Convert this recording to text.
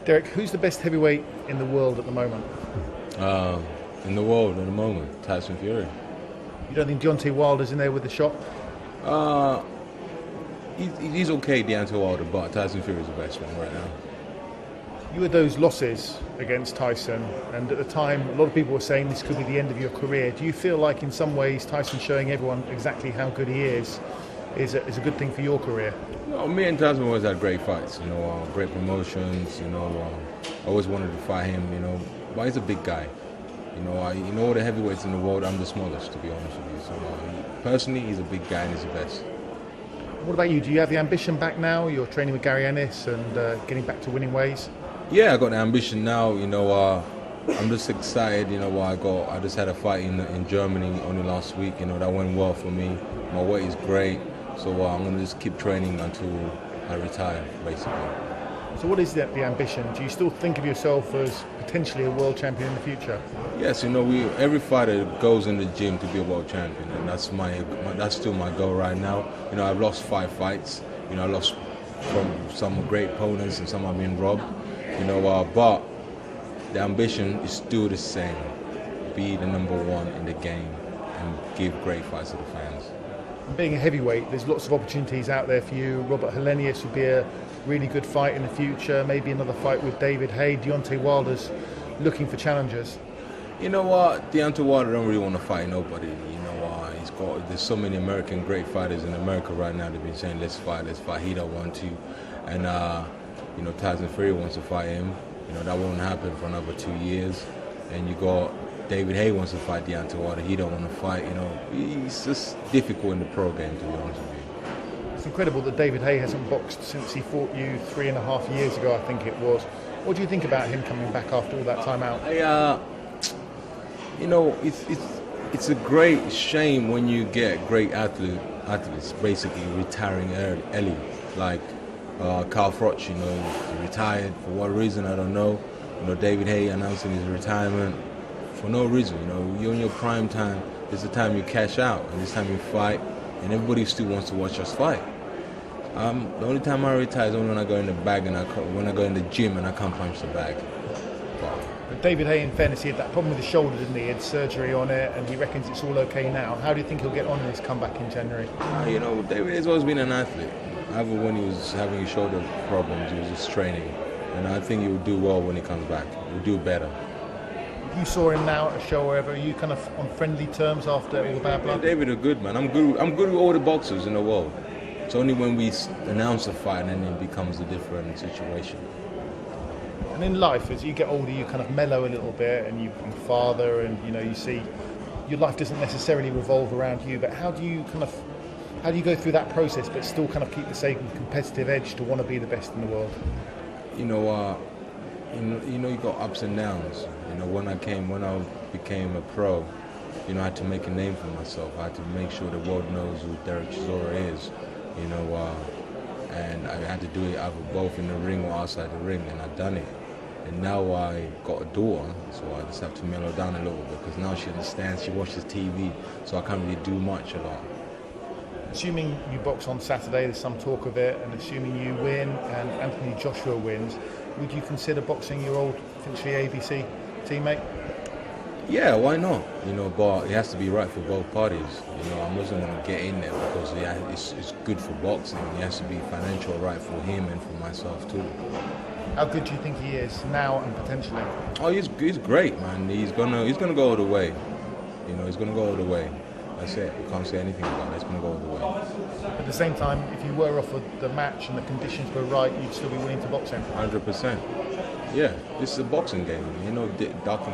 Dereck, who's the best heavyweight in the world at the moment? Uh, in the world at the moment, Tyson Fury. You don't think Deontay Wilder's in there with the shot? Uh, he's okay, Deontay Wilder, but Tyson Fury is the best one right now. You had those losses against Tyson, and at the time, a lot of people were saying this could be the end of your career. Do you feel like, in some ways, Tyson showing everyone exactly how good he is a good thing for your career? No, me and Tyson always had great fights. Great promotions. I always wanted to fight him. But he's a big guy. All the heavyweights in the world, I'm the smallest, to be honest with you. So personally, he's a big guy and he's the best. What about you? Do you have the ambition back now? You're training with Gary Ennis and getting back to winning ways? Yeah, I got the ambition now. I'm just excited. I just had a fight in Germany only last week. That went well for me. My weight is great, so I'm gonna just keep training until I retire, basically. So what is the ambition? Do you still think of yourself as potentially a world champion in the future? Yes, every fighter goes in the gym to be a world champion, and that's still my goal right now. I've lost 5 fights. I lost from some great opponents and some I've been robbed. But the ambition is still the same: be the #1 in the game and give great fights to the fans. Being a heavyweight, there's lots of opportunities out there for you. Robert Helenius would be a really good fight in the future. Maybe another fight with David Haye. Deontay Wilder's looking for challengers. You know what? Deontay Wilder don't really want to fight nobody. There's so many American great fighters in America right now. They've been saying let's fight. He don't want to, and Tyson Fury wants to fight him. That won't happen for another 2 years. And you got David Haye wants to fight Deontay Wilder. He don't want to fight. It's just difficult in the pro game, to be honest with you. It's incredible that David Haye hasn't boxed since he fought you 3.5 years ago, I think it was. What do you think about him coming back after all that time out? It's a great shame when you get great athletes basically retiring early, like Carl Froch. He retired for what reason I don't know. David Haye announcing his retirement for no reason. You're in your prime time. It's the time you cash out, and it's time you fight, and everybody still wants to watch us fight. The only time I retire is only when I go in the bag and when I go in the gym and I can't punch the bag. But David Haye, in fairness, he had that problem with his shoulder, didn't he? He had surgery on it, and he reckons it's all okay now. How do you think he'll get on in his comeback in January? David has always been an athlete. Even when he was having his shoulder problems, he was just training. And I think he will do well when he comes back. He'll do better. You saw him now at a show or wherever. Are you kind of on friendly terms after all the bad blood? David is good, man. I'm good with all the boxers in the world. It's only when we announce a fight and then it becomes a different situation. And in life, as you get older, you kind of mellow a little bit, and you become father, and you see your life doesn't necessarily revolve around you. But how do you go through that process, but still kind of keep the same competitive edge to want to be the best in the world? You got ups and downs. When I became a pro, I had to make a name for myself. I had to make sure the world knows who Dereck Chisora is. And I had to do it either both in the ring or outside the ring, and I've done it. And now I got a daughter, so I just have to mellow down a little bit, because now she understands, she watches TV, so I can't really do much a lot. Assuming you box on Saturday, there's some talk of it, and assuming you win and Anthony Joshua wins, would you consider boxing your old Finchley ABC teammate? Yeah, why not? But it has to be right for both parties. I wasn't going to get in there because it's good for boxing. It has to be financial right for him and for myself too. How good do you think he is now and potentially? Oh, he's great, man. He's gonna go all the way. He's gonna go all the way. That's it. We can't say anything about it. It's gonna go all the way. At the same time, if you were offered the match and the conditions were right, you'd still be willing to box him? 100%. Yeah, this is a boxing game. Docking